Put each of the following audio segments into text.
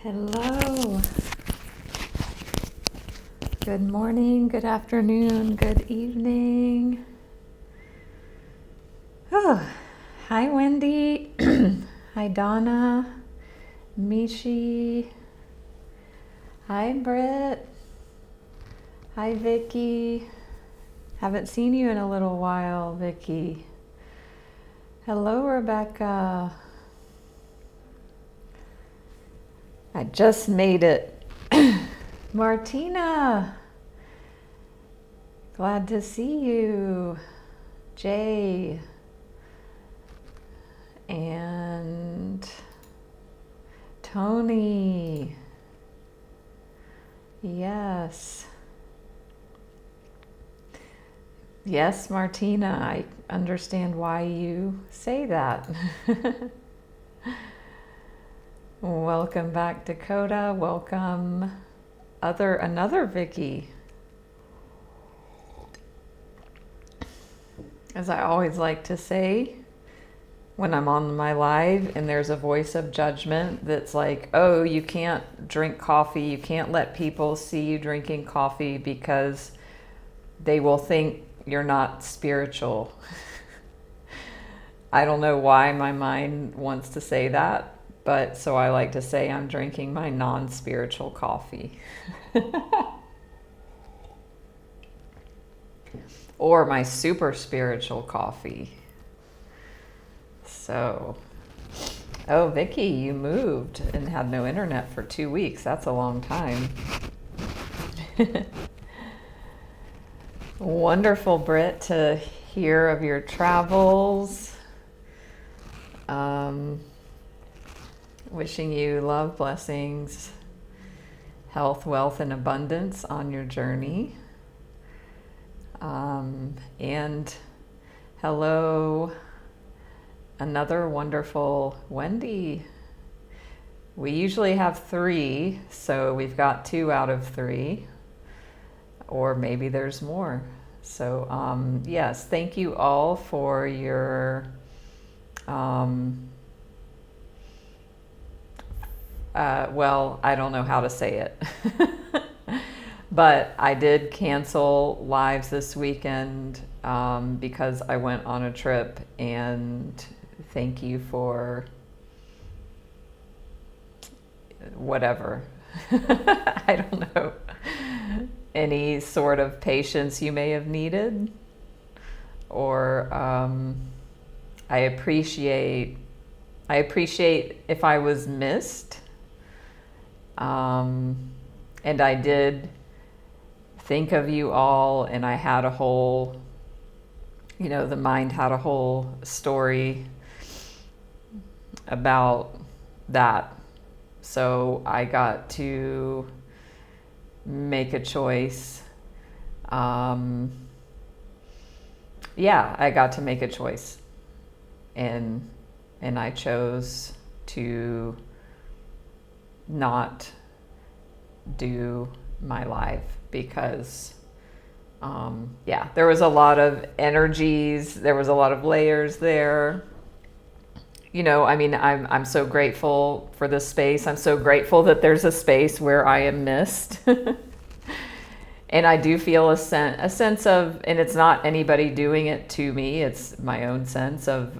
Hello. Good morning, good afternoon, good evening. Oh, hi, Wendy. Hi, Donna. Mishi. Hi, Britt. Hi, Vicky. Haven't seen you in a little while, Vicky. Hello, Rebecca. I just made it. Martina. Glad to see you. Jay. And Tony. Yes. Yes, Martina, I understand why you say that. Welcome back, Dakota. Welcome, another Vicky. As I always like to say, when I'm on my live and there's a voice of judgment that's like, oh, you can't drink coffee, you can't let people see you drinking coffee because they will think you're not spiritual. I don't know why my mind wants to say that, but so I like to say I'm drinking my non-spiritual coffee. Or my super spiritual coffee. So, oh, Vicky, you moved and had no internet for 2 weeks. That's a long time. Wonderful, Britt, to hear of your travels. Wishing you love, blessings, health, wealth, and abundance on your journey. And hello, another wonderful Wendy. We usually have 3, so we've got 2 out of 3, or maybe there's more. So yes, thank you all for your well, I don't know how to say it. But I did cancel lives this weekend because I went on a trip, and thank you for whatever. I don't know. Any sort of patience you may have needed, or I appreciate if I was missed. And I did think of you all, and I had a whole, the mind had a whole story about that. So I got to make a choice. I got to make a choice. And I chose to not do my live because there was a lot of energies, there was a lot of layers there. I'm so grateful for this space. I'm so grateful that there's a space where I am missed. And I do feel a sense of, and it's not anybody doing it to me, it's my own sense of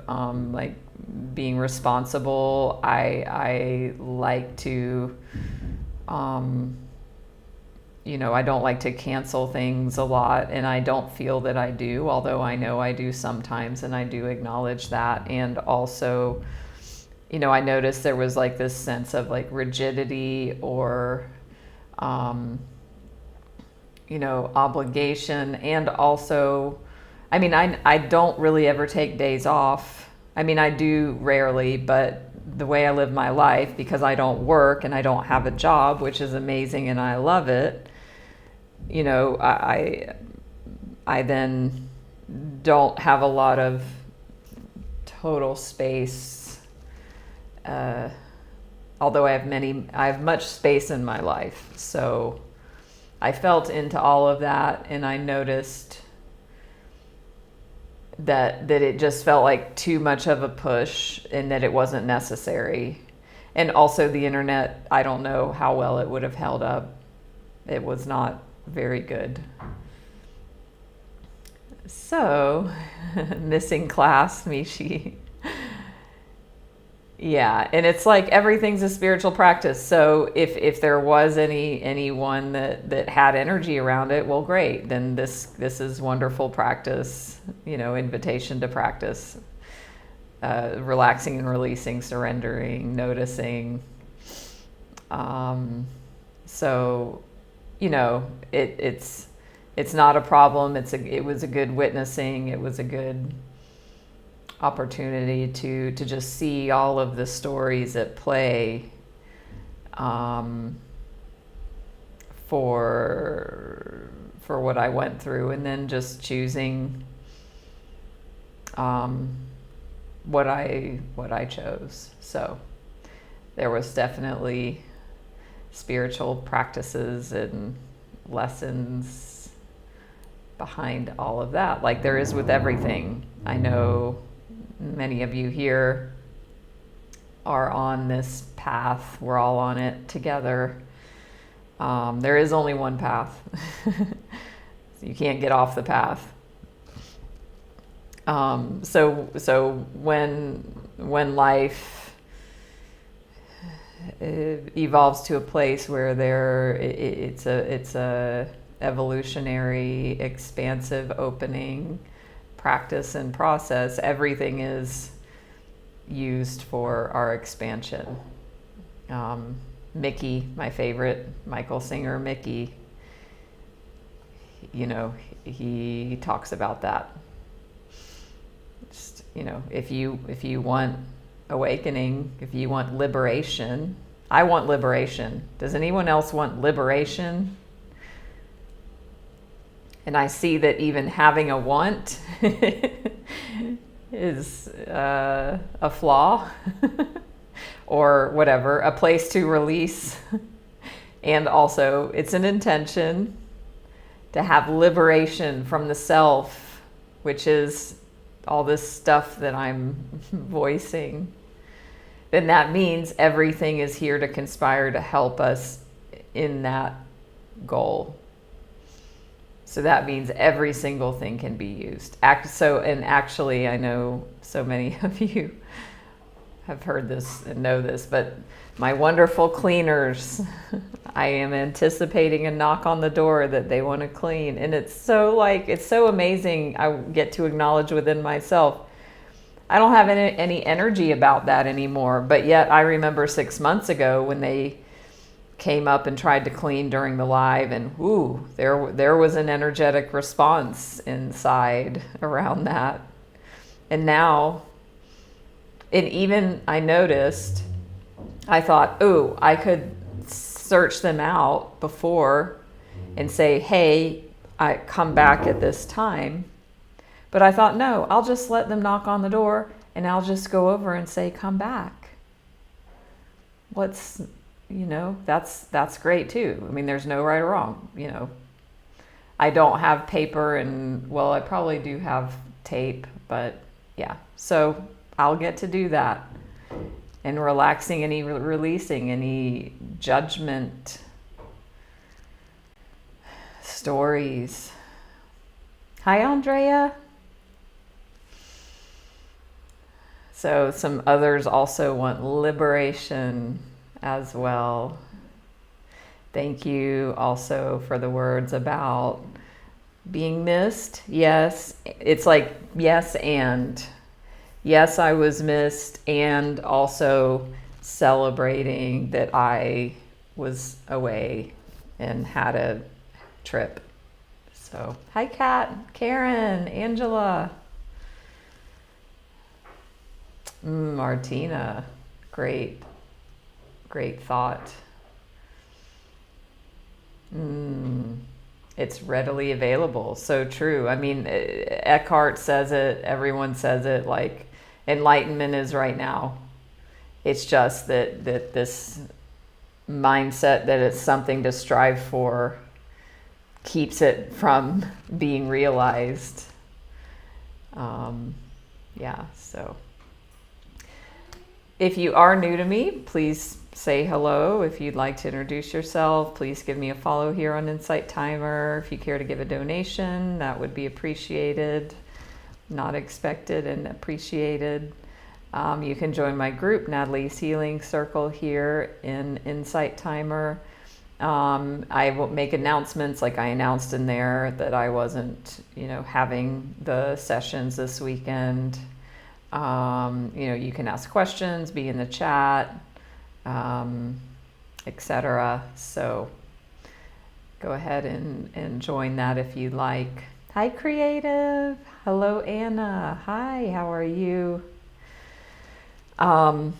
being responsible. I like to, I don't like to cancel things a lot, and I don't feel that I do, although I know I do sometimes, and I do acknowledge that. And also, I noticed there was this sense of rigidity or, obligation. And also, I don't really ever take days off. I do rarely, but the way I live my life, because I don't work and I don't have a job, which is amazing and I love it, I then don't have a lot of total space, although I have much space in my life. So I felt into all of that, and I noticed that it just felt like too much of a push, and that it wasn't necessary. And also the internet, I don't know how well it would have held up. It was not very good. So, missing class, Mishi. Yeah, and it's like everything's a spiritual practice. So if there was anyone that had energy around it, well, great. Then this is wonderful practice, invitation to practice. Relaxing and releasing, surrendering, noticing. So, it's not a problem. It was a good witnessing. It was a good opportunity to just see all of the stories at play for what I went through, and then just choosing what I chose. So there was definitely spiritual practices and lessons behind all of that, like there is with everything. I know many of you here are on this path. We're all on it together. There is only one path. You can't get off the path. So when life evolves to a place where it's a evolutionary, expansive opening practice and process, everything is used for our expansion. Mickey, my favorite Michael Singer, Mickey, he talks about that. Just, if you want awakening, if you want liberation, I want liberation. Does anyone else want liberation? And I see that even having a want is a flaw or whatever, a place to release. And also it's an intention to have liberation from the self, which is all this stuff that I'm voicing. Then that means everything is here to conspire to help us in that goal. So that means every single thing can be used. And actually, I know so many of you have heard this and know this, but my wonderful cleaners, I am anticipating a knock on the door that they want to clean. And it's so amazing. I get to acknowledge within myself, I don't have any energy about that anymore. But yet I remember 6 months ago when they came up and tried to clean during the live, and there was an energetic response inside around that. And now, and even I noticed, I thought, I could search them out before and say, hey, I come back at this time. But I thought, no, I'll just let them knock on the door and I'll just go over and say, come back. That's great too. I mean, there's no right or wrong, I don't have paper and, well, I probably do have tape, but yeah. So I'll get to do that. And relaxing any, releasing any judgment, stories. Hi, Andrea. So some others also want liberation as well. Thank you also for the words about being missed. Yes, it's like yes and. Yes, I was missed, and also celebrating that I was away and had a trip. So, hi Kat, Karen, Angela, Martina, great thought. It's readily available. So true. I mean, Eckhart says it, everyone says it, like enlightenment is right now. It's just that this mindset that it's something to strive for keeps it from being realized. So If you are new to me, please say hello. If you'd like to introduce yourself, please give me a follow here on Insight Timer. If you care to give a donation, that would be appreciated. Not expected and appreciated. You can join my group, Natalie's Healing Circle, here in Insight Timer. I will make announcements, like I announced in there that I wasn't, having the sessions this weekend. You can ask questions, be in the chat, etc. So go ahead and join that if you like. Hi, Creative. Hello, Anna. Hi, how are you? And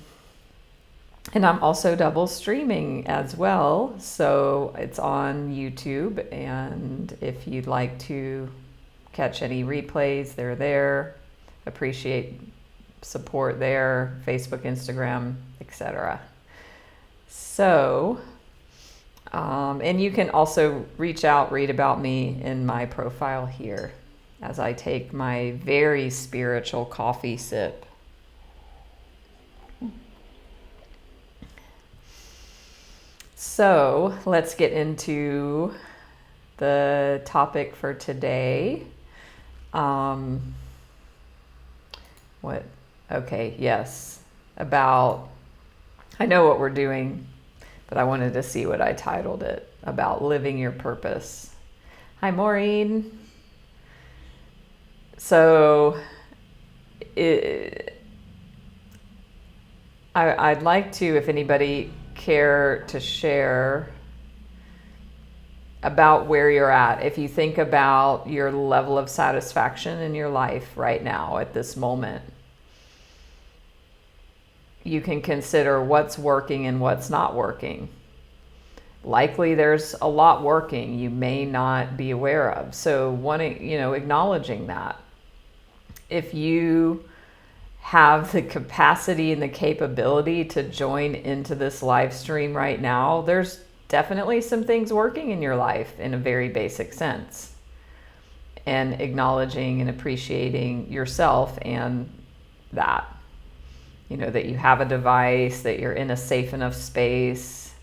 I'm also double streaming as well. So it's on YouTube. And if you'd like to catch any replays, they're there. Appreciate support there, Facebook, Instagram, etc. So, and you can also reach out, read about me in my profile here as I take my very spiritual coffee sip. So let's get into the topic for today. I know what we're doing, but I wanted to see what I titled it, about living your purpose. Hi, Maureen. So I'd like to, if anybody care to share about where you're at, if you think about your level of satisfaction in your life right now at this moment, you can consider what's working and what's not working. Likely there's a lot working you may not be aware of. So acknowledging that. If you have the capacity and the capability to join into this live stream right now, there's definitely some things working in your life in a very basic sense. And acknowledging and appreciating yourself and that. That you have a device, that you're in a safe enough space,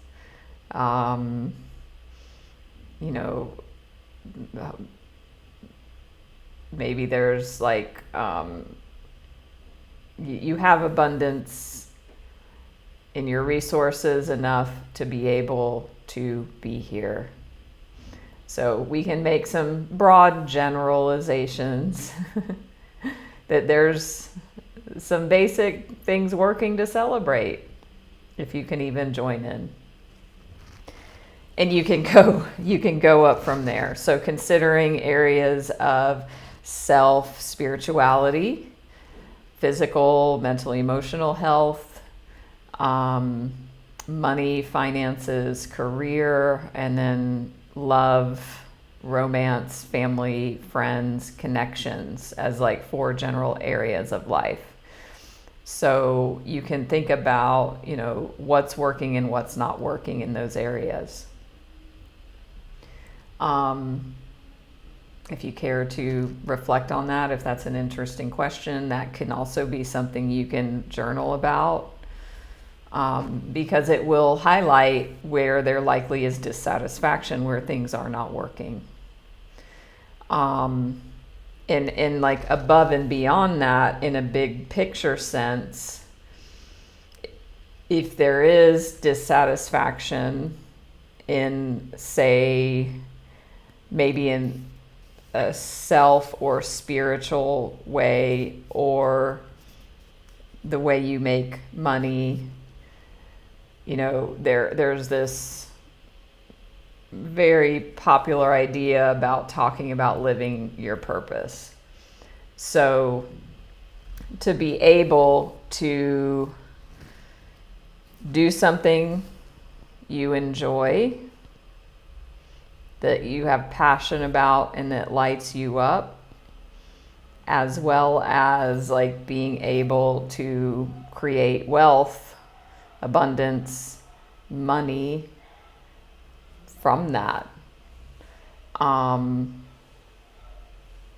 maybe there's you have abundance in your resources enough to be able to be here. So we can make some broad generalizations that there's some basic things working to celebrate, if you can even join in. And you can go up from there. So considering areas of self, spirituality, physical, mental, emotional health, money, finances, career, and then love, romance, family, friends, connections as 4 general areas of life. So you can think about, what's working and what's not working in those areas. If you care to reflect on that, if that's an interesting question, that can also be something you can journal about, because it will highlight where there likely is dissatisfaction, where things are not working. And above and beyond that, in a big picture sense, if there is dissatisfaction in, say, maybe in a self or spiritual way, or the way you make money, there's this very popular idea about talking about living your purpose. So to be able to do something you enjoy, that you have passion about and that lights you up, as well as being able to create wealth, abundance, money from that.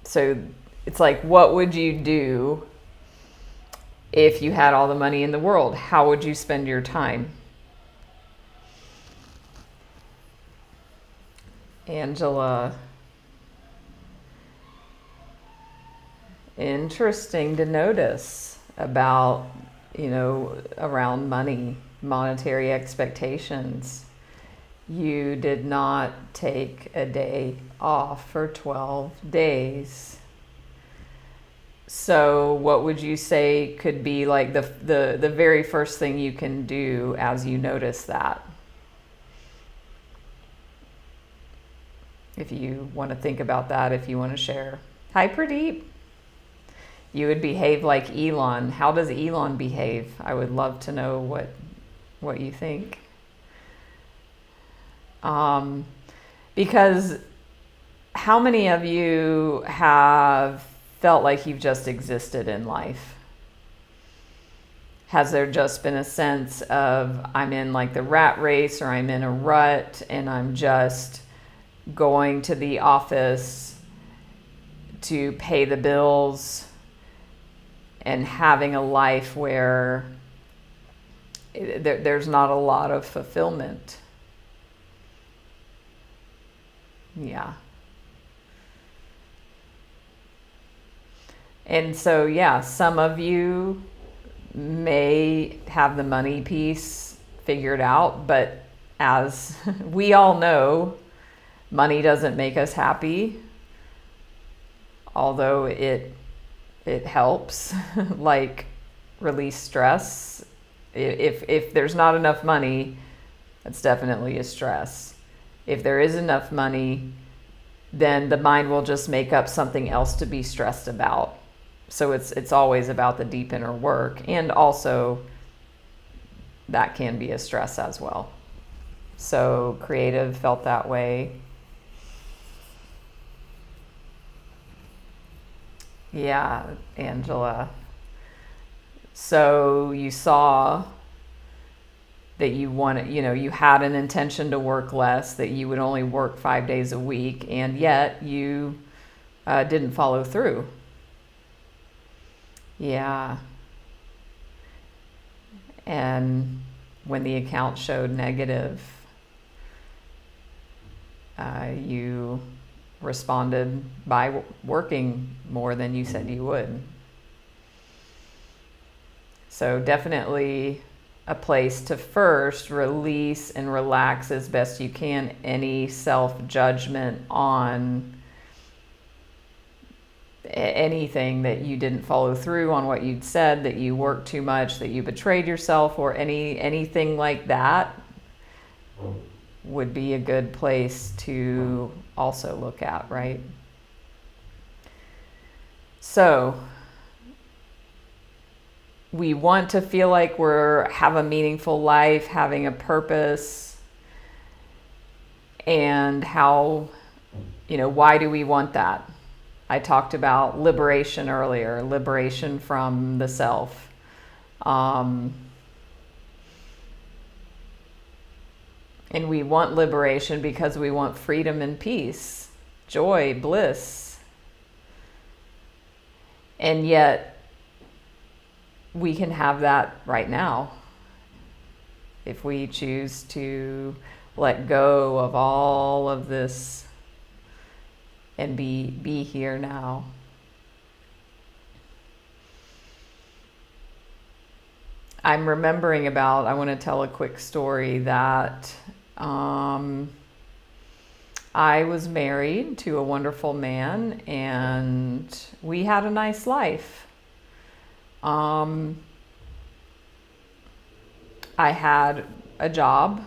So it's what would you do If you had all the money in the world, how would you spend your time? Angela. Interesting to notice about, around money, monetary expectations. You did not take a day off for 12 days. So what would you say could be like the very first thing you can do as you notice that? If you want to think about that, if you want to share. Hi, Pradeep. You would behave like Elon. How does Elon behave? I would love to know what you think. Because how many of you have felt like you've just existed in life? Has there just been a sense of I'm in like the rat race, or I'm in a rut and I'm just going to the office to pay the bills and having a life where there's not a lot of fulfillment? Yeah. And so, yeah, some of you may have the money piece figured out, but as we all know, money doesn't make us happy, although it helps like release stress. If there's not enough money, that's definitely a stress. If there is enough money, then the mind will just make up something else to be stressed about. So it's always about the deep inner work, and also that can be a stress as well. So creative felt that way. Yeah, Angela. So you saw that you wanted, you had an intention to work less, that you would only work 5 days a week, and yet you didn't follow through. Yeah. And when the account showed negative, you responded by working more than you said you would. So definitely a place to first release and relax as best you can any self-judgment on anything that you didn't follow through on, what you'd said, that you worked too much, that you betrayed yourself, or anything like that would be a good place to also look at, right? So we want to feel like have a meaningful life, having a purpose, and how, why do we want that? I talked about liberation earlier, liberation from the self. And we want liberation because we want freedom and peace, joy, bliss. And yet, we can have that right now if we choose to let go of all of this and be here now. I'm remembering I want to tell a quick story that I was married to a wonderful man, and we had a nice life. I had a job.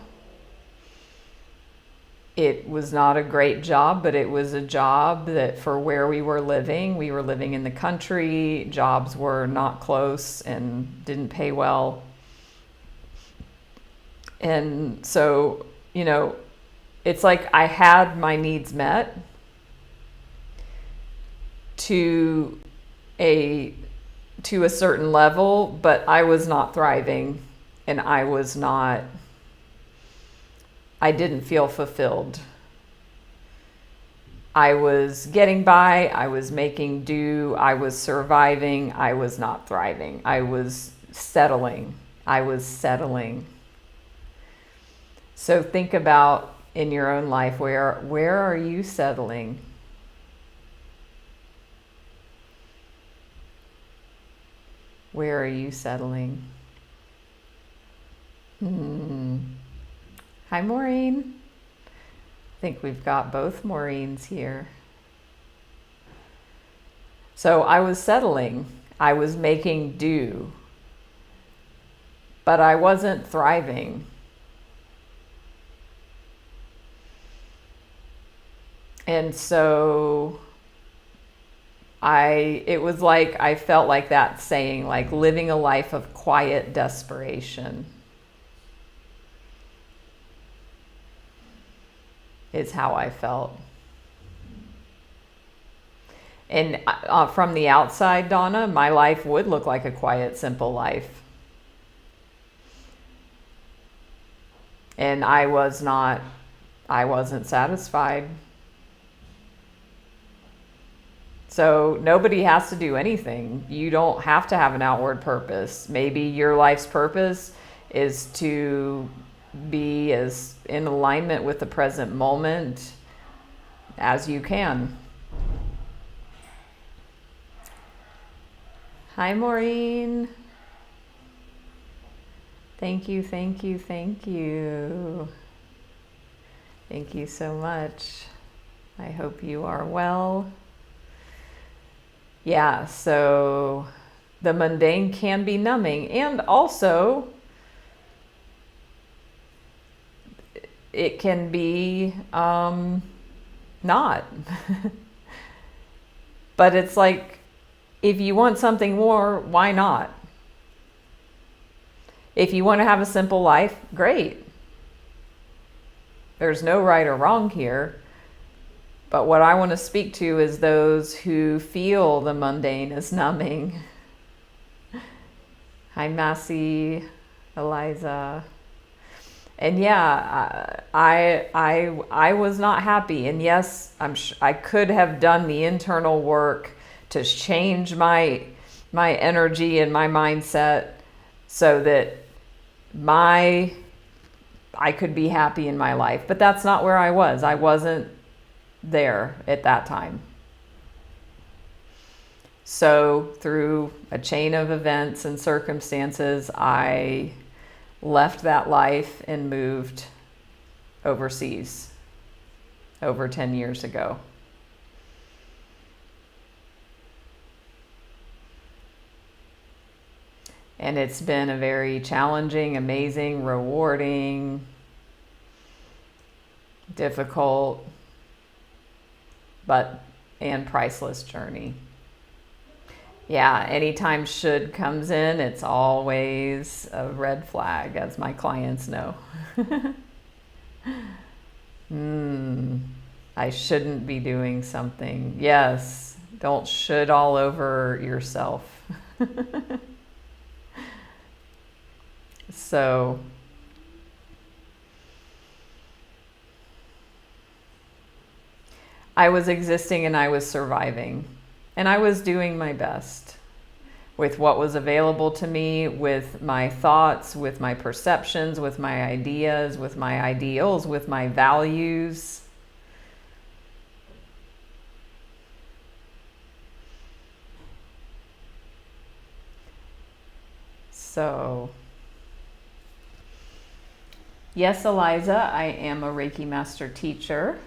It was not a great job, but it was a job that for where we were living in the country, jobs were not close and didn't pay well. And so, it's like I had my needs met to a certain level, but I was not thriving, and I didn't feel fulfilled. I was getting by, I was making do, I was surviving, I was not thriving. I was settling. I was settling. So think about in your own life, where are you settling? Where are you settling? Hi, Maureen. I think we've got both Maureens here. So I was settling. I was making do. But I wasn't thriving. And so it was like, I felt like that saying, like living a life of quiet desperation is how I felt. And from the outside, Donna, my life would look like a quiet, simple life. And I wasn't satisfied. So nobody has to do anything. You don't have to have an outward purpose. Maybe your life's purpose is to be as in alignment with the present moment as you can. Hi, Maureen. Thank you, thank you, thank you. Thank you so much. I hope you are well. Yeah, so the mundane can be numbing, and also it can be not. But it's like, if you want something more, why not? If you want to have a simple life, great. There's no right or wrong here. But what I want to speak to is those who feel the mundane is numbing. Hi, Massey, Eliza. And yeah, I was not happy. And yes, I could have done the internal work to change my energy and my mindset so that I could be happy in my life. But that's not where I was. I wasn't there at that time. So through a chain of events and circumstances, I left that life and moved overseas over 10 years ago. And it's been a very challenging, amazing, rewarding, difficult, and priceless journey. Yeah, anytime should comes in, it's always a red flag, as my clients know. I shouldn't be doing something. Yes, don't should all over yourself. So I was existing and I was surviving, and I was doing my best with what was available to me, with my thoughts, with my perceptions, with my ideas, with my ideals, with my values. So yes, Eliza, I am a Reiki Master Teacher.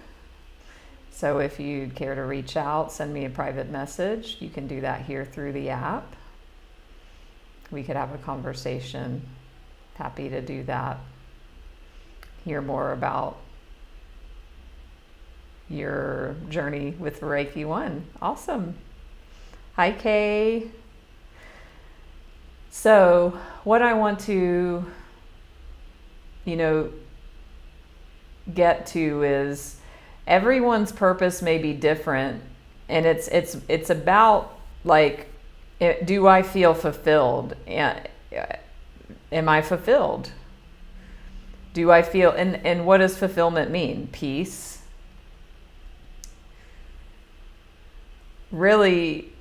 So if you'd care to reach out, send me a private message. You can do that here through the app. We could have a conversation. Happy to do that. Hear more about your journey with Reiki 1. Awesome. Hi, Kay. So what I want to, get to is, everyone's purpose may be different, and it's about, like, do I feel fulfilled? Am I fulfilled? Do I feel, and what does fulfillment mean? Peace, really,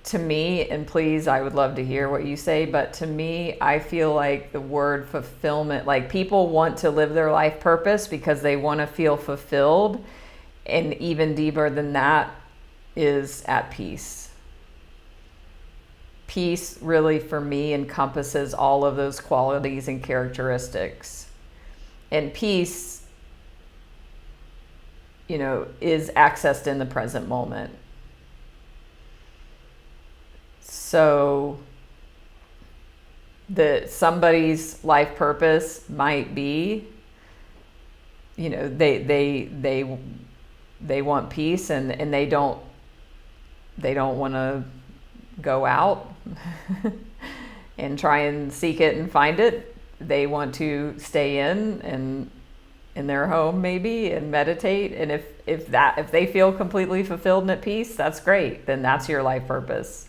to me, and please, I would love to hear what you say, but to me, I feel like the word fulfillment, like people want to live their life purpose because they want to feel fulfilled. And even deeper than that is at peace. Peace really, for me, encompasses all of those qualities and characteristics. And peace, is accessed in the present moment. So somebody's life purpose might be, they want peace, and they don't want to go out and try and seek it and find it. They want to stay in their home maybe and meditate. And if they feel completely fulfilled and at peace, that's great. Then that's your life purpose.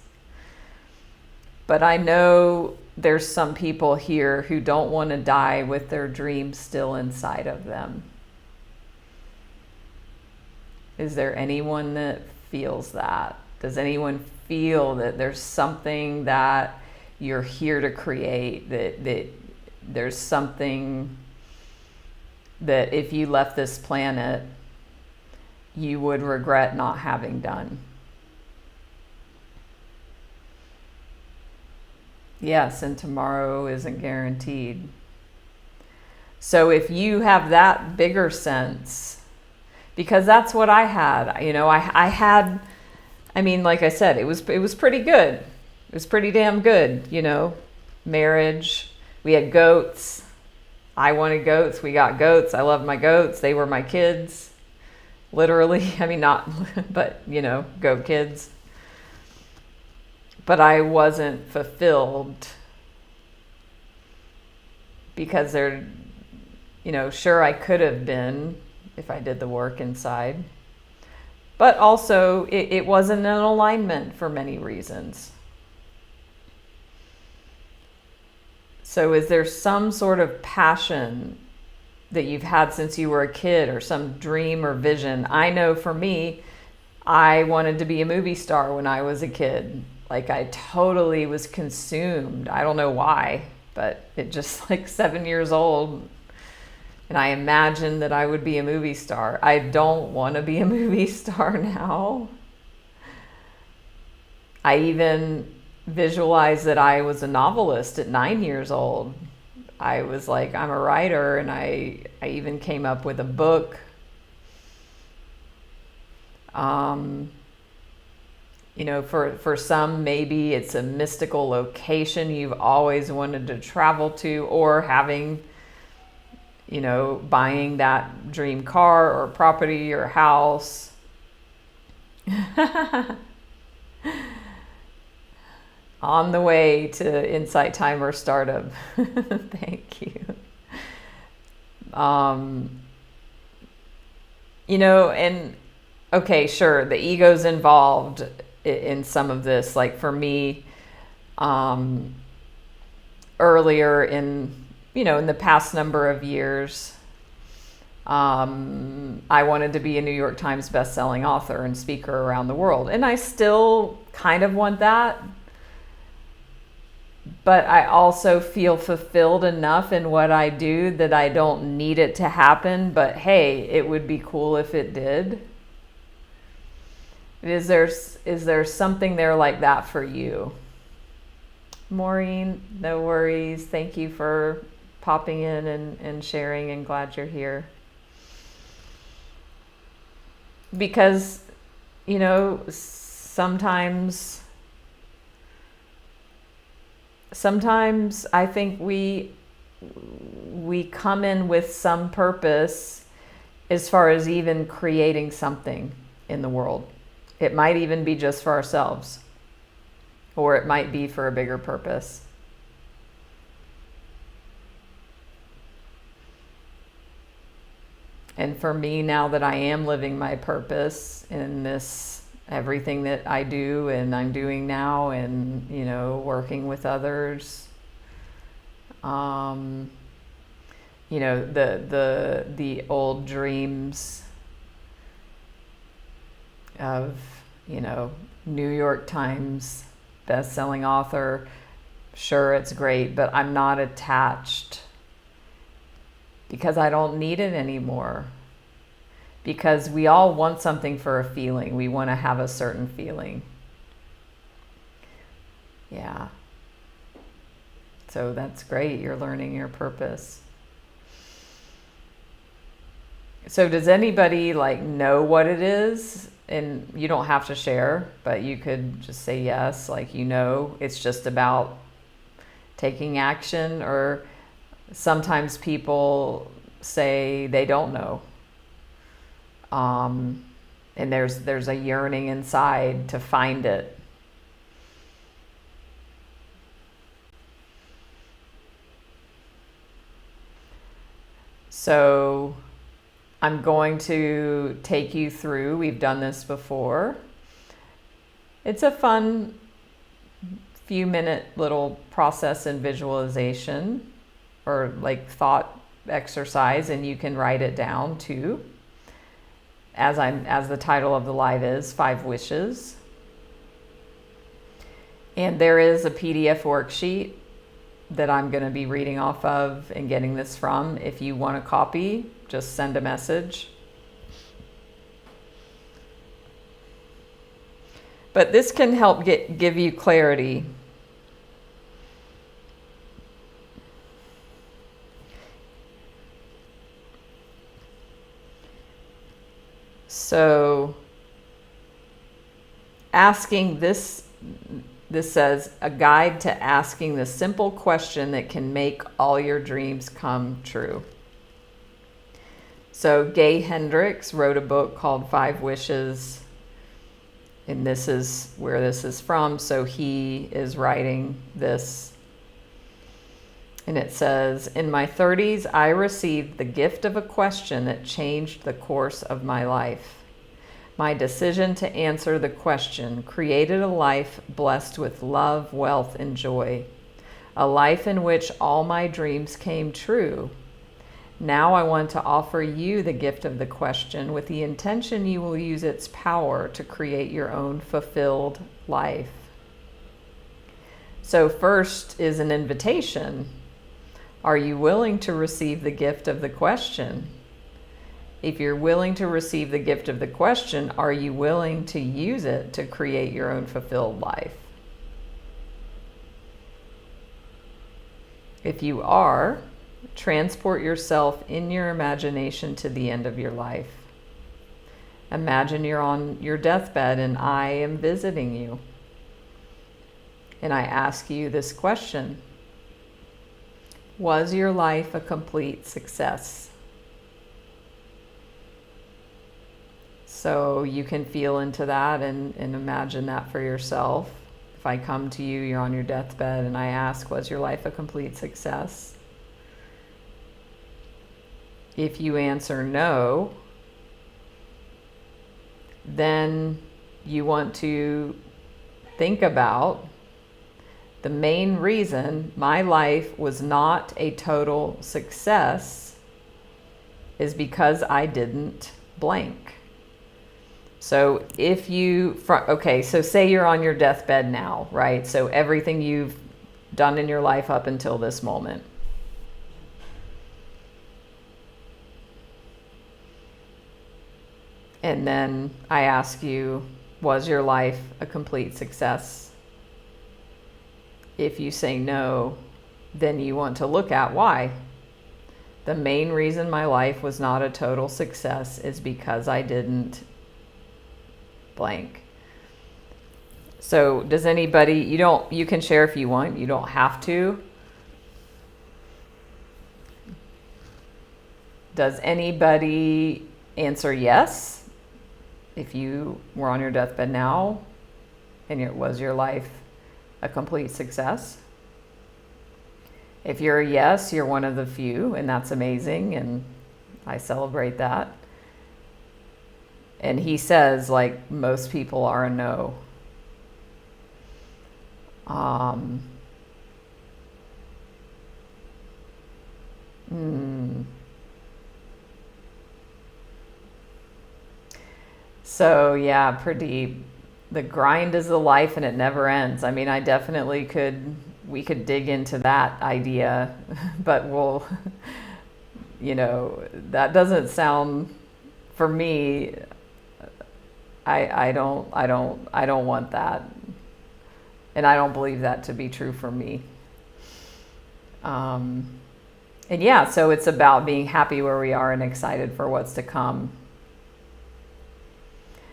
But I know there's some people here who don't want to die with their dreams still inside of them. Is there anyone that feels that? Does anyone feel that there's something that you're here to create, that there's something that if you left this planet, you would regret not having done? Yes, and tomorrow isn't guaranteed. So if you have that bigger sense, because that's what I had, I had, like I said, it was pretty good. It was pretty damn good, marriage. We had goats. I wanted goats. We got goats. I loved my goats. They were my kids. Literally. Not, but, goat kids. But I wasn't fulfilled because sure, I could have been if I did the work inside. But also, it wasn't in alignment for many reasons. So is there some sort of passion that you've had since you were a kid, or some dream or vision? I know for me, I wanted to be a movie star when I was a kid. Like, I totally was consumed. I don't know why, but it just 7 years old. And I imagined that I would be a movie star. I don't want to be a movie star now. I even visualized that I was a novelist at 9 years old. I was like, I'm a writer, and I even came up with a book. For some, maybe it's a mystical location you've always wanted to travel to, or having, buying that dream car or property or house. On the way to Insight Timer Startup. Thank you. And okay, sure, the ego's involved in some of this. Like for me, earlier in the past number of years, I wanted to be a New York Times bestselling author and speaker around the world. And I still kind of want that. But I also feel fulfilled enough in what I do that I don't need it to happen. But hey, it would be cool if it did. Is there something there like that for you? Maureen, no worries. Thank you for popping in and sharing, and glad you're here. Because, sometimes I think we come in with some purpose as far as even creating something in the world. It might even be just for ourselves, or it might be for a bigger purpose. And for me, now that I am living my purpose in this, everything that I do and I'm doing now, and, working with others, the old dreams of you know, New York Times best-selling author. Sure, it's great, but I'm not attached because I don't need it anymore. Because we all want something for a feeling. We want to have a certain feeling. Yeah. So that's great. You're learning your purpose. So does anybody like know what it is? And you don't have to share, but you could just say yes, like, you know, it's just about taking action. Or sometimes people say they don't know. And there's a yearning inside to find it. So I'm going to take you through, we've done this before. It's a fun few minute little process and visualization, or like thought exercise, and you can write it down too. As the title of the live is, 5 Wishes. And there is a PDF worksheet that I'm going to be reading off of and getting this from. If you want a copy, just send a message. But this can help give you clarity. So asking this says, a guide to asking the simple question that can make all your dreams come true. So Gay Hendricks wrote a book called 5 Wishes, and this is where this is from. So he is writing this, and it says, in my 30s, I received the gift of a question that changed the course of my life. My decision to answer the question created a life blessed with love, wealth, and joy. A life in which all my dreams came true. Now I want to offer you the gift of the question with the intention you will use its power to create your own fulfilled life. So first is an invitation. Are you willing to receive the gift of the question? If you're willing to receive the gift of the question, are you willing to use it to create your own fulfilled life? If you are, transport yourself in your imagination to the end of your life. Imagine you're on your deathbed and I am visiting you. And I ask you this question. Was your life a complete success? So you can feel into that and imagine that for yourself. If I come to you, you're on your deathbed, and I ask, was your life a complete success? If you answer no, then you want to think about the main reason my life was not a total success is because I didn't blank. So if you, okay, so say you're on your deathbed now, right? So everything you've done in your life up until this moment. And then I ask you, was your life a complete success? If you say no, then you want to look at why. The main reason my life was not a total success is because I didn't blank. So does anybody, you can share if you want, you don't have to. Does anybody answer yes? If you were on your deathbed now and was your life a complete success? If you're a yes, you're one of the few, and that's amazing, and I celebrate that. And he says, like, most people are a no. So yeah, Pradeep, the grind is the life and it never ends. I mean, I definitely we could dig into that idea, but we'll, that doesn't sound, for me, I don't want that. And I don't believe that to be true for me. And yeah, so it's about being happy where we are and excited for what's to come.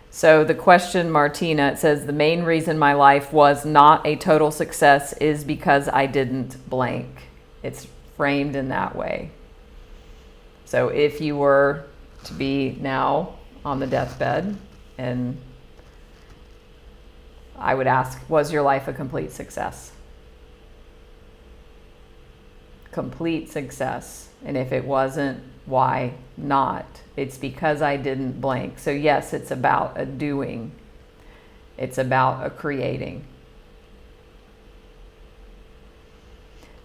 So the question, Martina, it says, the main reason my life was not a total success is because I didn't blank. It's framed in that way. So if you were to be now on the deathbed, and I would ask, was your life a complete success? Complete success. And if it wasn't, why not? It's because I didn't blank. So yes, it's about a doing. It's about a creating.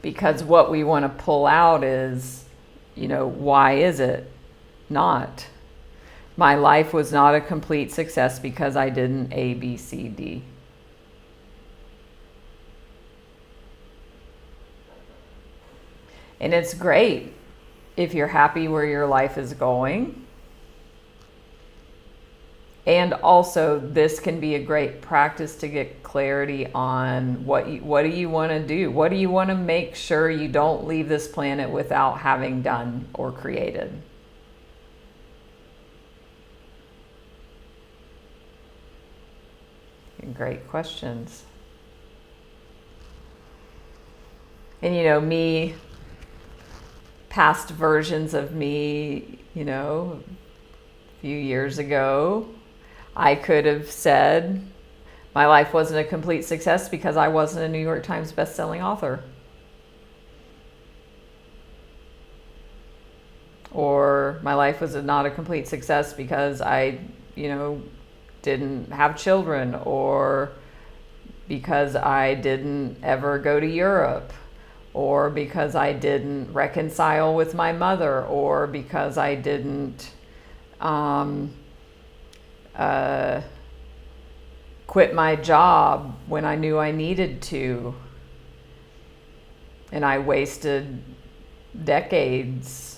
Because what we want to pull out is, why is it not? My life was not a complete success because I didn't A, B, C, D. And it's great if you're happy where your life is going. And also, this can be a great practice to get clarity on what do you want to do? What do you want to make sure you don't leave this planet without having done or created? Great questions. And me, past versions of me, a few years ago, I could have said my life wasn't a complete success because I wasn't a New York Times bestselling author. Or my life was not a complete success because I, didn't have children, or because I didn't ever go to Europe, or because I didn't reconcile with my mother, or because I didn't quit my job when I knew I needed to, and I wasted decades.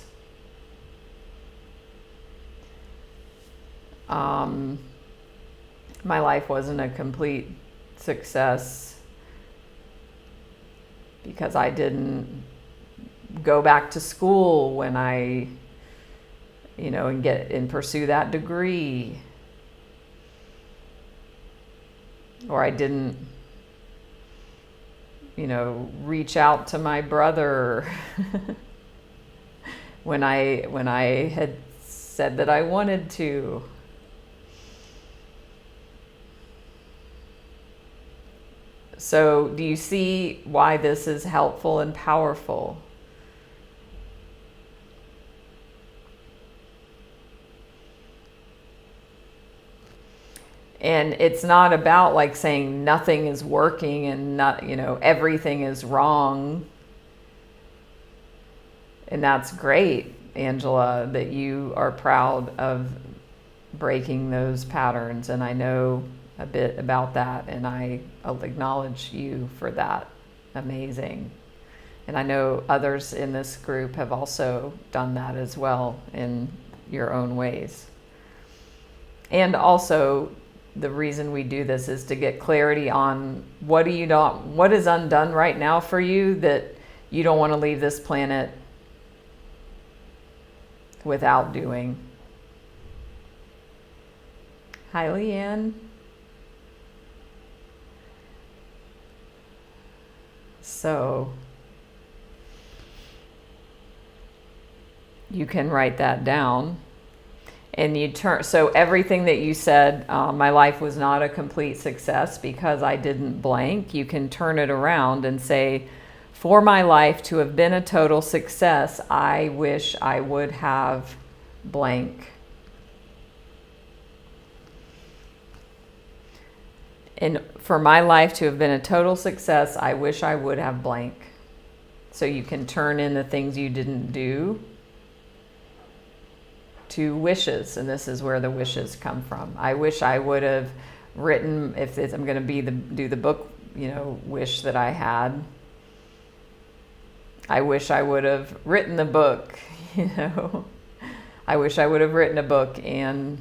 My life wasn't a complete success because I didn't go back to school when I, and pursue that degree. Or I didn't, reach out to my brother when I had said that I wanted to. So do you see why this is helpful and powerful? And it's not about like saying nothing is working and not, everything is wrong. And that's great, Angela, that you are proud of breaking those patterns. And I know a bit about that, and I'll acknowledge you for that. Amazing. And I know others in this group have also done that as well in your own ways. And also, the reason we do this is to get clarity on what is undone right now for you that you don't want to leave this planet without doing. Hi, Leanne. So you can write that down, and so everything that you said, my life was not a complete success because I didn't blank, you can turn it around and say, for my life to have been a total success, I wish I would have blank. And for my life to have been a total success, I wish I would have blank. So you can turn in the things you didn't do to wishes. And this is where the wishes come from. I wish I would have written, I'm going to do the book, wish that I had. I wish I would have written the book, I wish I would have written a book and,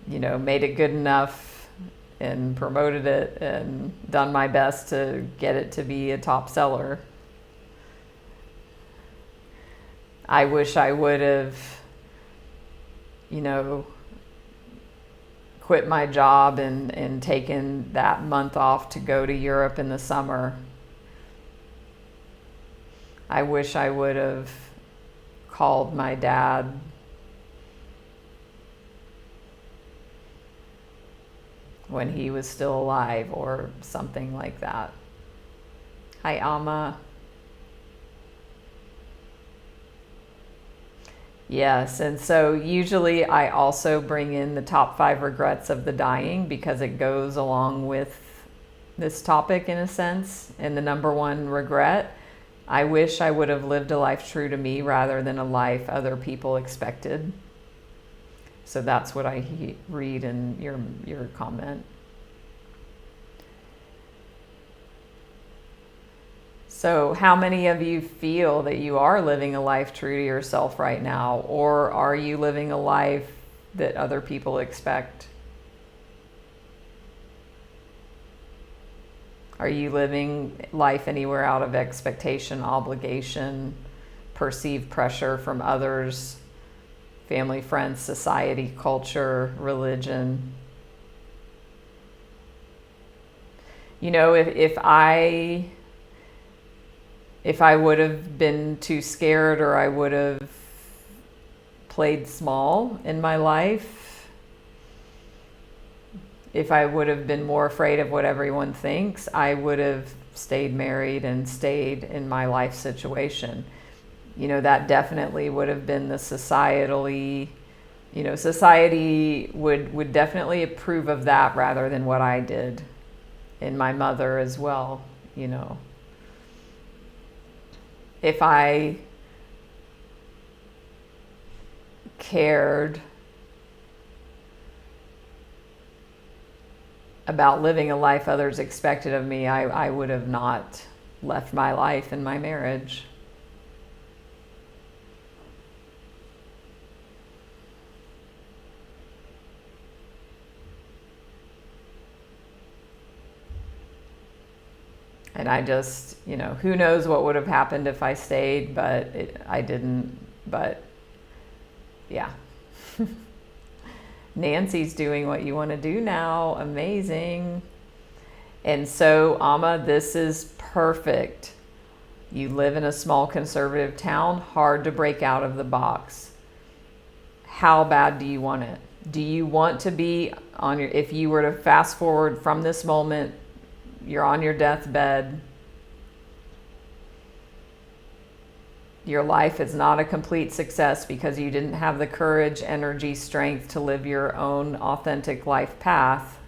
made it good enough and promoted it and done my best to get it to be a top seller. I wish I would have, quit my job and taken that month off to go to Europe in the summer. I wish I would have called my dad when he was still alive or something like that. Hi, Amma. Yes, and so usually I also bring in the top 5 regrets of the dying because it goes along with this topic in a sense. And the number 1 regret, I wish I would have lived a life true to me rather than a life other people expected. So that's what I read in your comment. So how many of you feel that you are living a life true to yourself right now? Or are you living a life that other people expect? Are you living life anywhere out of expectation, obligation, perceived pressure from others, family, friends, society, culture, religion? If I would have been too scared or I would have played small in my life, if I would have been more afraid of what everyone thinks, I would have stayed married and stayed in my life situation. That definitely would have been the societally, society would definitely approve of that rather than what I did. And my mother as well, If I cared about living a life others expected of me, I would have not left my life in my marriage. And I just, who knows what would have happened if I stayed, but I didn't. But yeah. Nancy's doing what you want to do now. Amazing. And so, Amma, this is perfect. You live in a small conservative town, hard to break out of the box. How bad do you want it? Do you want to be if you were to fast forward from this moment, you're on your deathbed, your life is not a complete success because you didn't have the courage, energy, strength to live your own authentic life path,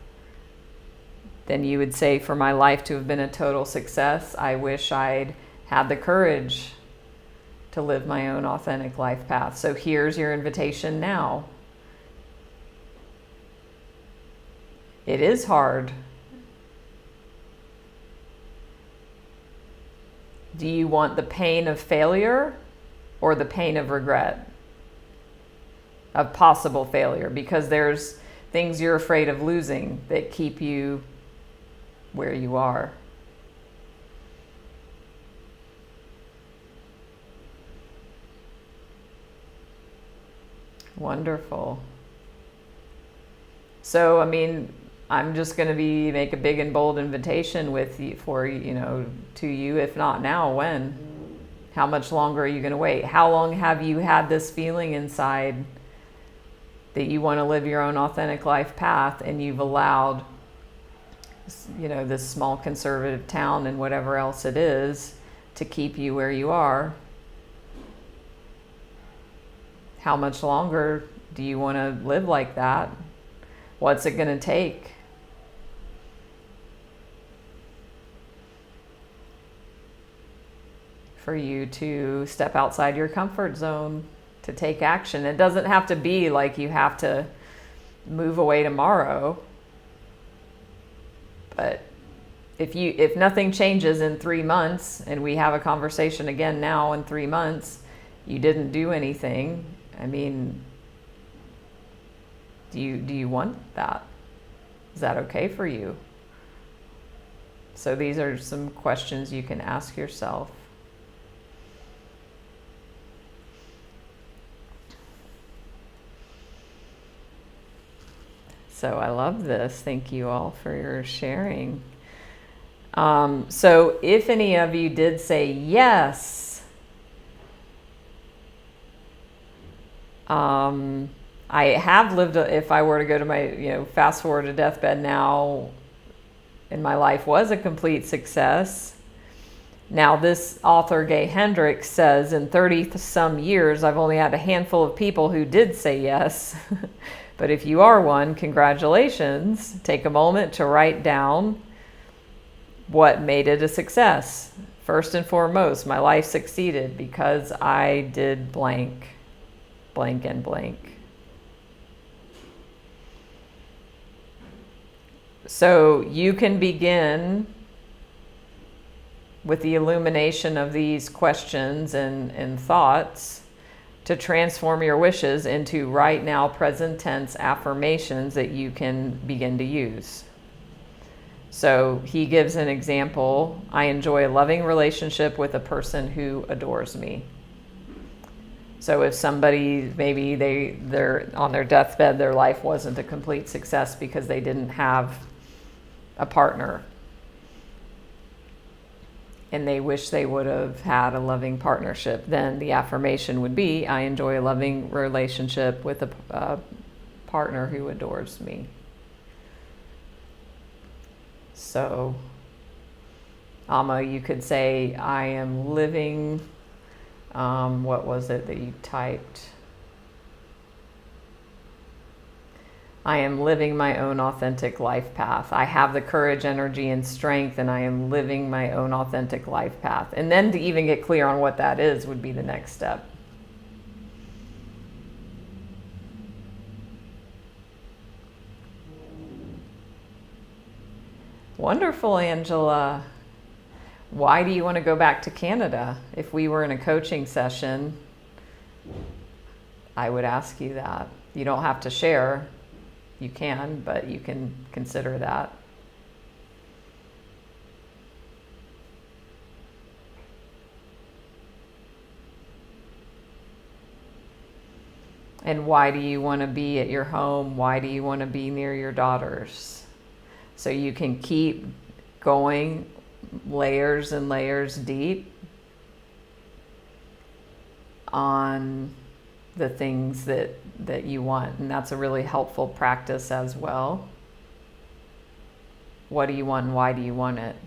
then you would say, for my life to have been a total success, I wish I'd had the courage to live my own authentic life path. So here's your invitation now. It is hard. Do you want the pain of failure or the pain of regret? Of possible failure, because there's things you're afraid of losing that keep you where you are. Wonderful. So, I'm just going to make a big and bold invitation to you. If not now, when? How much longer are you going to wait? How long have you had this feeling inside that you want to live your own authentic life path, and you've allowed, this small conservative town and whatever else it is to keep you where you are? How much longer do you want to live like that? What's it going to take? For you to step outside your comfort zone, to take action. It doesn't have to be like you have to move away tomorrow. But if nothing changes in 3 months and we have a conversation again now in 3 months, you didn't do anything. I mean, do you want that? Is that okay for you? So these are some questions you can ask yourself. So I love this. Thank you all for your sharing. So if any of you did say yes, I have lived, if I were to go to my, fast forward to deathbed now, and my life was a complete success. Now this author, Gay Hendricks, says in 30 some years, I've only had a handful of people who did say yes. But if you are one, congratulations. Take a moment to write down what made it a success. First and foremost, my life succeeded because I did blank, blank and blank. So you can begin with the illumination of these questions and thoughts to transform your wishes into right now, present tense affirmations that you can begin to use. So he gives an example. I enjoy a loving relationship with a person who adores me. So if somebody, maybe they're on their deathbed, their life wasn't a complete success because they didn't have a partner, and they wish they would have had a loving partnership, then the affirmation would be, I enjoy a loving relationship with a partner who adores me. So, Amma, you could say, I am living, what was it that you typed? I am living my own authentic life path. I have the courage, energy, and strength, and I am living my own authentic life path. And then to even get clear on what that is would be the next step. Wonderful, Angela. Why do you want to go back to Canada? If we were in a coaching session, I would ask you that. You don't have to share. You can, but you can consider that. And why do you want to be at your home? Why do you want to be near your daughters? So you can keep going layers and layers deep on the things that you want. And that's a really helpful practice as well. What do you want and why do you want it?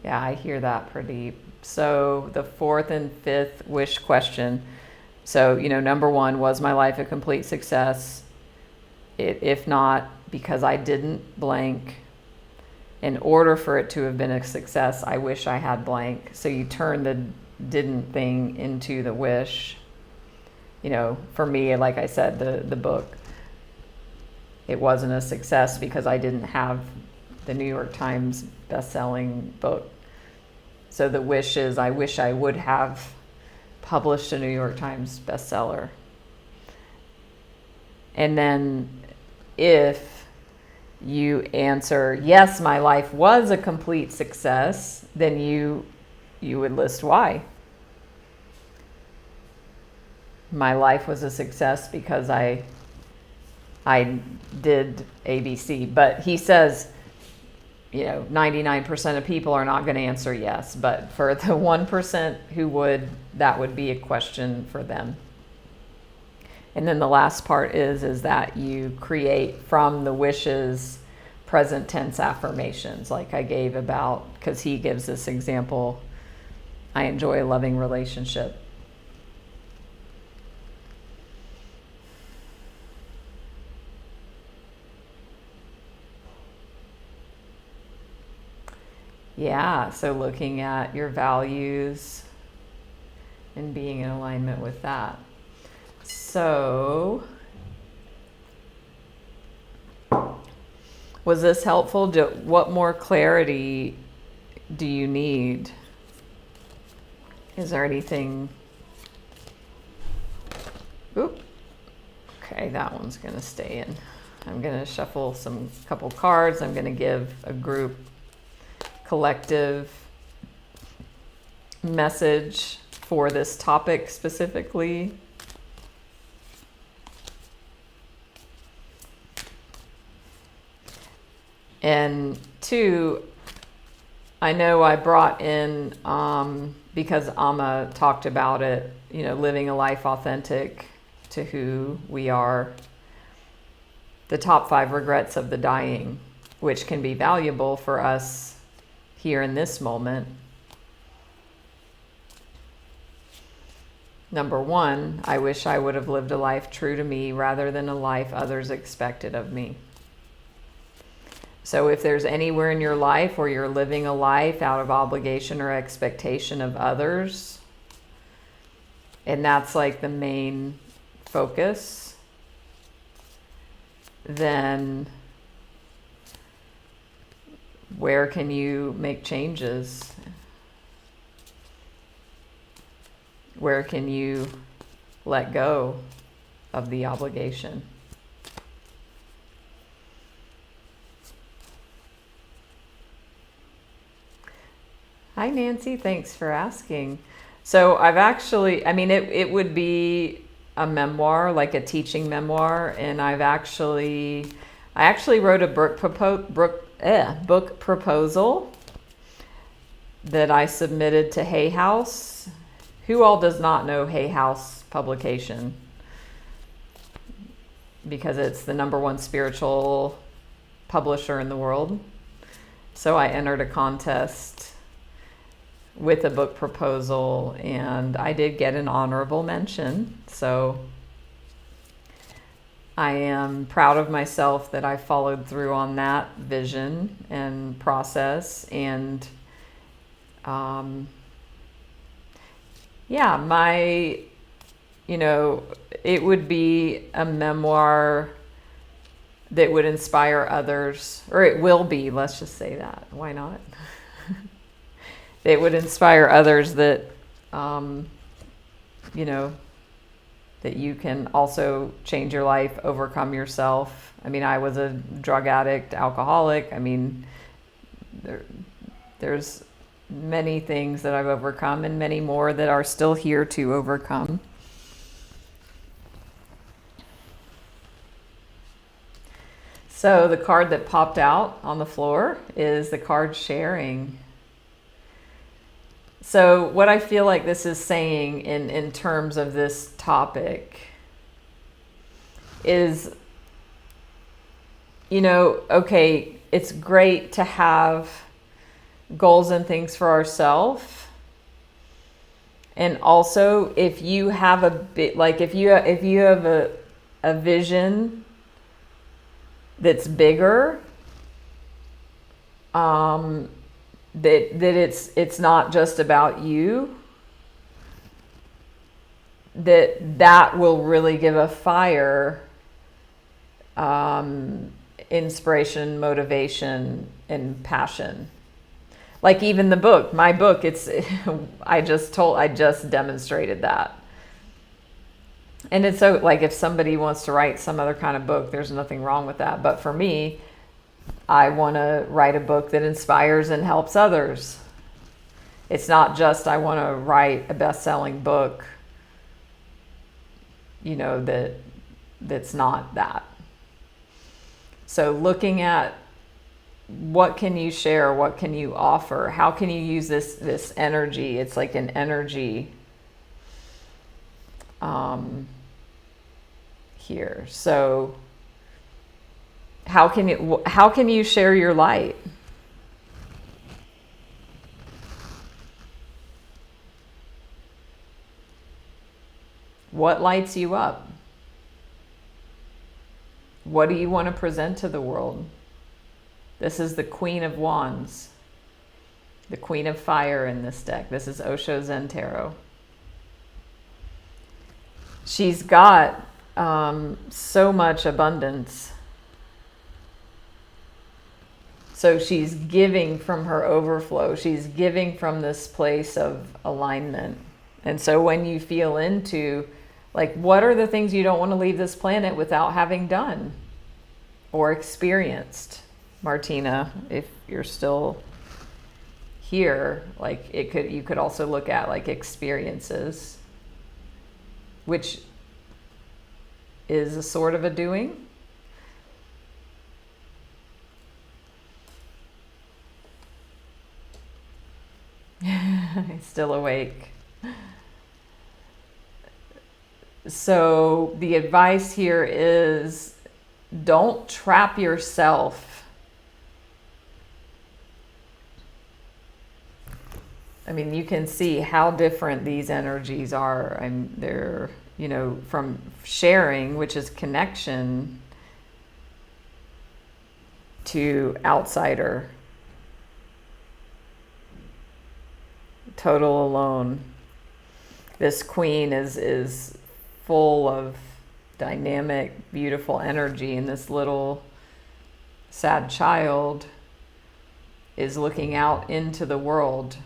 Yeah, I hear that, Pradeep. So the fourth and fifth wish question. So, number one, was my life a complete success? If not, because I didn't blank. In order for it to have been a success, I wish I had blank. So you turn the didn't thing into the wish. For me, like I said, the book, it wasn't a success because I didn't have the New York Times best-selling book. So the wish is, I wish I would have published a New York Times bestseller. And then if you answer, yes, my life was a complete success, then you would list why. My life was a success because I did ABC. But he says, 99% of people are not going to answer yes. But for the 1% who would, that would be a question for them. And then the last part is that you create from the wishes present tense affirmations, like I gave about, because he gives this example, I enjoy a loving relationship. Yeah, so looking at your values and being in alignment with that. So, Was this helpful? What more clarity do you need? Is there anything? Oop. Okay, that one's going to stay in. I'm going to shuffle a couple cards. I'm going to give a group collective message for this topic specifically. And two, I know I brought in, because Amma talked about it, living a life authentic to who we are, the top 5 regrets of the dying, which can be valuable for us here in this moment. Number 1, I wish I would have lived a life true to me rather than a life others expected of me. So if there's anywhere in your life where you're living a life out of obligation or expectation of others, and that's like the main focus, then where can you make changes? Where can you let go of the obligation? Hi, Nancy. Thanks for asking. So I've actually, it would be a memoir, like a teaching memoir. And I actually wrote a book proposal that I submitted to Hay House. Who all does not know Hay House publication? Because it's the #1 spiritual publisher in the world. So I entered a contest with a book proposal, and I did get an honorable mention. So I am proud of myself that I followed through on that vision and process. And it would be a memoir that would inspire others, or it will be, let's just say that. Why not? It would inspire others that, that you can also change your life, overcome yourself. I was a drug addict, alcoholic. There's many things that I've overcome and many more that are still here to overcome. So the card that popped out on the floor is the card sharing. So what I feel like this is saying in terms of this topic is, okay, it's great to have goals and things for ourselves. And also, if you have a bit, like if you have a vision that's bigger, that it's not just about you, that will really give a fire, inspiration, motivation, and passion. Like even the book, my book, I just demonstrated that. And it's so, like, if somebody wants to write some other kind of book, there's nothing wrong with that. But for me, I want to write a book that inspires and helps others. It's not just I want to write a best-selling book, that's not that. So looking at what can you share, what can you offer, how can you use this energy? It's like an energy here. So how can you share your light? What lights you up? What do you want to present to the world? This is the Queen of Wands, the Queen of Fire in this deck. This is Osho Zen Tarot. She's got so much abundance. So she's giving from her overflow. She's giving from this place of alignment. And so when you feel into, like, what are the things you don't want to leave this planet without having done or experienced? Martina, if you're still here, like, you could also look at like experiences, which is a sort of a doing. Still awake. So the advice here is, don't trap yourself. I mean, you can see how different these energies are. They're, you know, from sharing, which is connection, to outsider, total alone. This queen is full of dynamic, beautiful energy, and this little sad child is looking out into the world.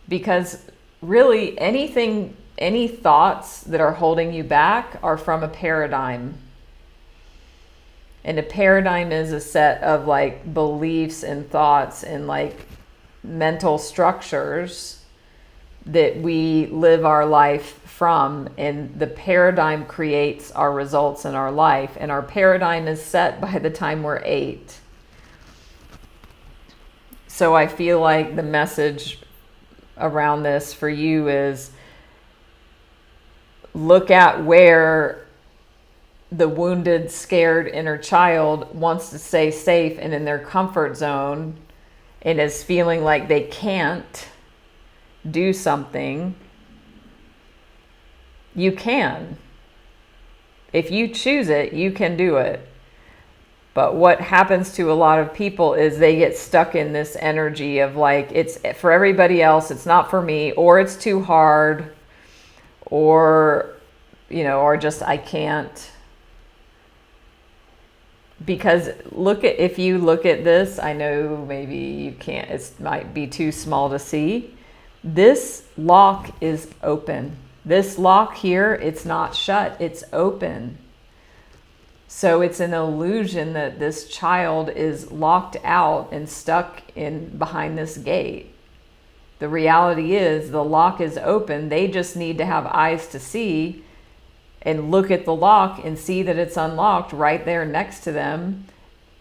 Because really any thoughts that are holding you back are from a paradigm. And a paradigm is a set of like beliefs and thoughts and like mental structures that we live our life from, and the paradigm creates our results in our life, and our paradigm is set by the time we're 8. So I feel like the message around this for you is, look at where the wounded, scared inner child wants to stay safe and in their comfort zone and is feeling like they can't do something. You can. If you choose it, you can do it. But what happens to a lot of people is they get stuck in this energy of like, it's for everybody else, it's not for me, or it's too hard, or, you know, or just I can't. Because if you look at this, I know maybe you can't, it might be too small to see. This lock is open. This lock here, it's not shut, it's open. So it's an illusion that this child is locked out and stuck in behind this gate. The reality is the lock is open. They just need to have eyes to see and look at the lock and see that it's unlocked right there next to them,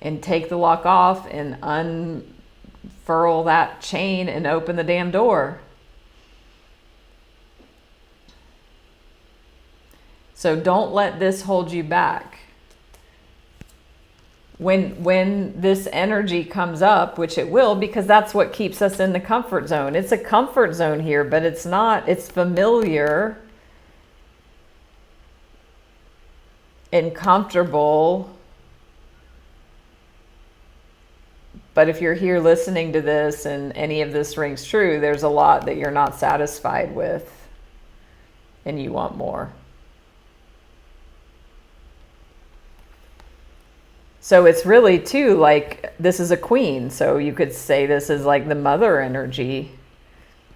and take the lock off and unfurl that chain and open the damn door. So don't let this hold you back. When this energy comes up, which it will, because that's what keeps us in the comfort zone. It's a comfort zone here, but it's not, it's familiar and comfortable. But if you're here listening to this and any of this rings true, there's a lot that you're not satisfied with and you want more. So it's really too like, this is a queen. So you could say this is like the mother energy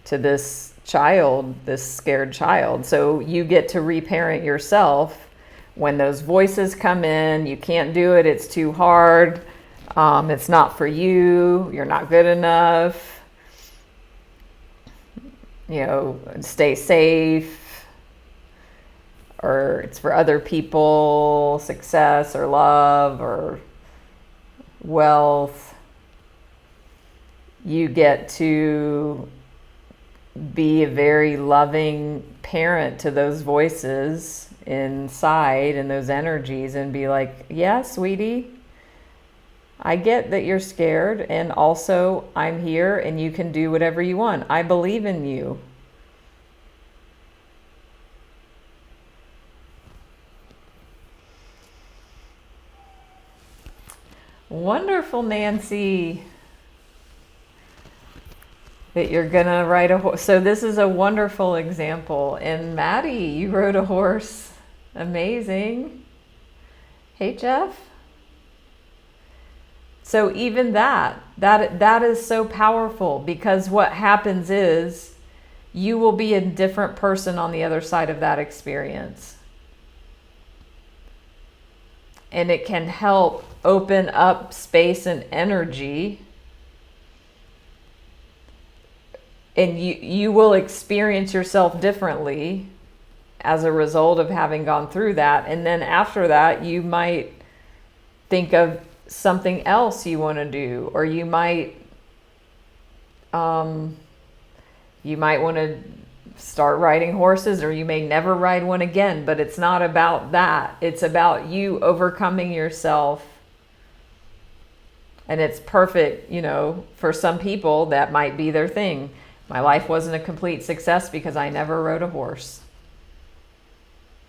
to this child, this scared child. So you get to reparent yourself when those voices come in. You can't do it. It's too hard. It's not for you. You're not good enough. You know, stay safe. Or it's for other people, success or love or wealth. You get to be a very loving parent to those voices inside and those energies and be like, yeah, sweetie, I get that you're scared, and also I'm here and you can do whatever you want. I believe in you. Wonderful, Nancy, that you're gonna ride a horse. So this is a wonderful example. And Maddie, you rode a horse. Amazing. Hey, Jeff. So even that is so powerful, because what happens is you will be a different person on the other side of that experience. And it can help open up space and energy. And you will experience yourself differently as a result of having gone through that. And then after that, you might think of something else you want to do, or you might want to start riding horses, or you may never ride one again. But it's not about that. It's about you overcoming yourself. And it's perfect, for some people that might be their thing. My life wasn't a complete success because I never rode a horse.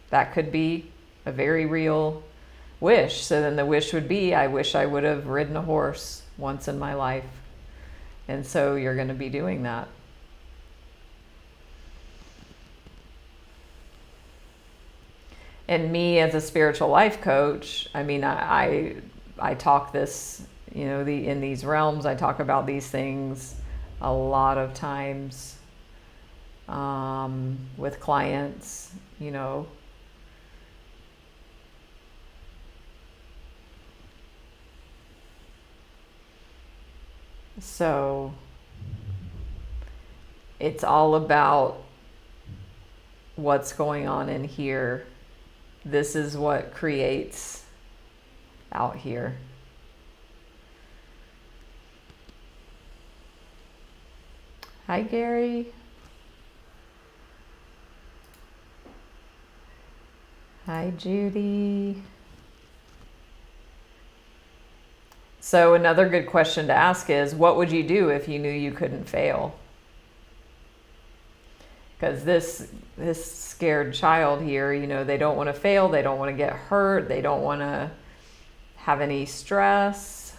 That could be a very real wish. So then the wish would be, I wish I would have ridden a horse once in my life. And so you're going to be doing that. And me as a spiritual life coach, I mean, I talk this, in these realms, I talk about these things a lot of times with clients, So it's all about what's going on in here. This is what creates out here. Hi, Gary. Hi, Judy. So another good question to ask is, what would you do if you knew you couldn't fail? Because this scared child here, they don't want to fail. They don't want to get hurt. They don't want to have any stress.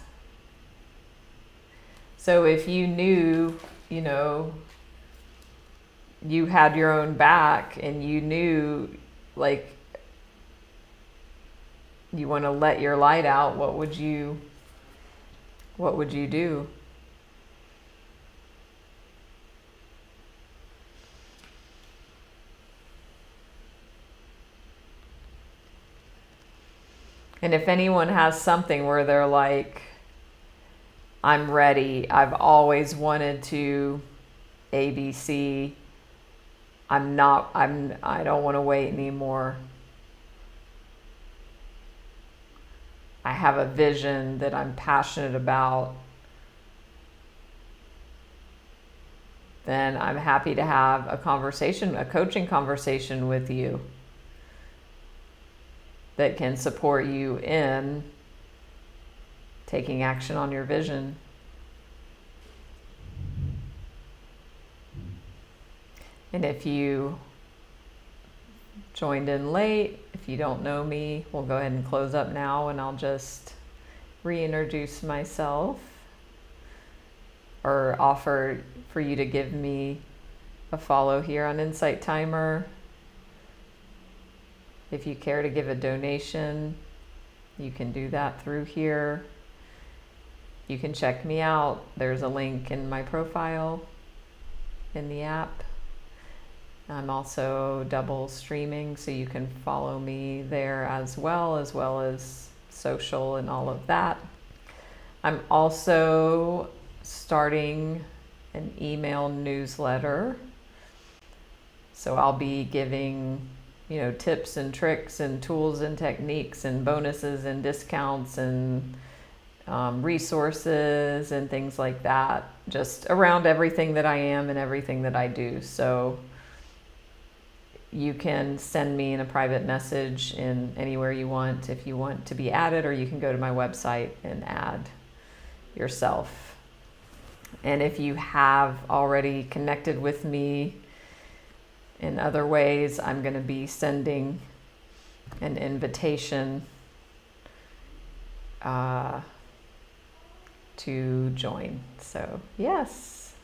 So if you knew, you had your own back, and you knew, like, you want to let your light out, what would you do? And if anyone has something where they're like, I'm ready, I've always wanted to ABC, I don't want to wait anymore. I have a vision that I'm passionate about, then I'm happy to have a coaching conversation with you that can support you in taking action on your vision. And if you joined in late, if you don't know me, we'll go ahead and close up now, and I'll just reintroduce myself, or offer for you to give me a follow here on Insight Timer. If you care to give a donation, you can do that through here. You can check me out. There's a link in my profile in the app. I'm also double streaming, so you can follow me there as well as social and all of that. I'm also starting an email newsletter. So I'll be giving, tips and tricks and tools and techniques and bonuses and discounts and resources and things like that, just around everything that I am and everything that I do. So you can send me in a private message in anywhere you want if you want to be added, or you can go to my website and add yourself. And if you have already connected with me in other ways, I'm going to be sending an invitation to join. So yes.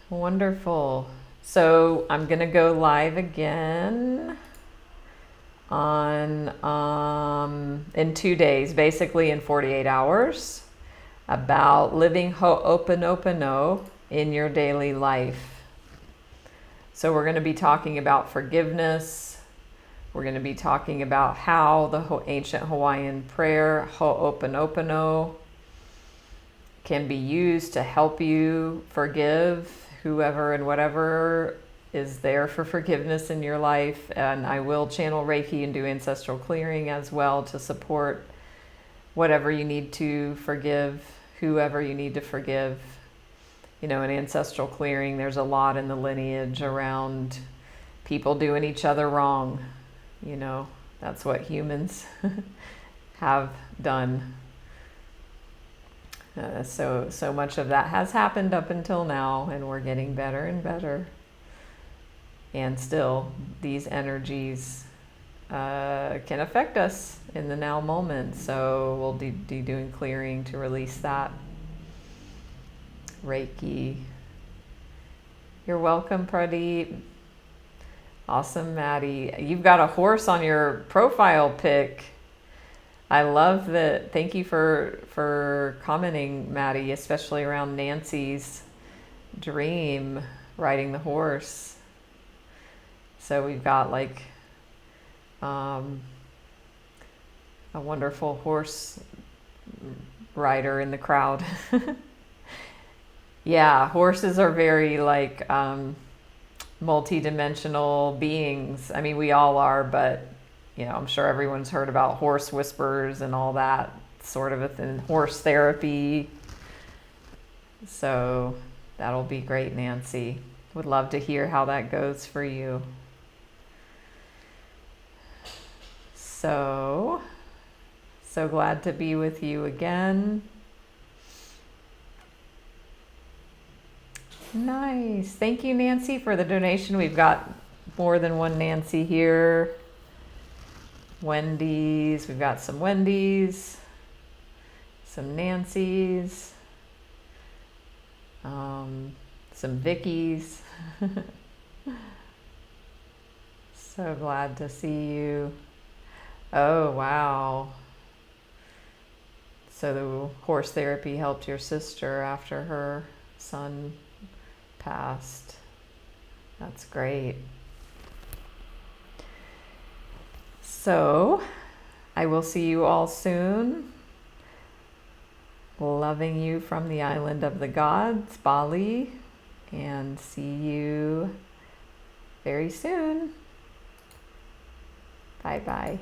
Wonderful. So I'm going to go live again on in 2 days, basically in 48 hours, about living ho'oponopono in your daily life. So we're going to be talking about forgiveness. We're going to be talking about how the ancient Hawaiian prayer ho'oponopono can be used to help you forgive whoever and whatever is there for forgiveness in your life. And I will channel Reiki and do ancestral clearing as well to support whatever you need to forgive, whoever you need to forgive. You know, in ancestral clearing, there's a lot in the lineage around people doing each other wrong. You know, that's what humans have done. So much of that has happened up until now, and we're getting better and better. And still, these energies can affect us in the now moment. So we'll be doing clearing to release that. Reiki. You're welcome, Pradeep. Awesome, Maddie. You've got a horse on your profile pic. I love that. Thank you for commenting, Maddie, especially around Nancy's dream, riding the horse. So we've got like a wonderful horse rider in the crowd. Yeah, horses are very like multi-dimensional beings. I mean, we all are, but you know, I'm sure everyone's heard about horse whispers and all that sort of a thing, horse therapy. So that'll be great, Nancy. Would love to hear how that goes for you. So glad to be with you again. Nice. Thank you, Nancy, for the donation. We've got more than one Nancy here. Wendy's. We've got some Wendy's, some Nancy's, some Vicky's. So glad to see you. Oh, wow. So the horse therapy helped your sister after her son passed. That's great. So I will see you all soon. Loving you from the island of the gods, Bali, and see you very soon. Bye-bye.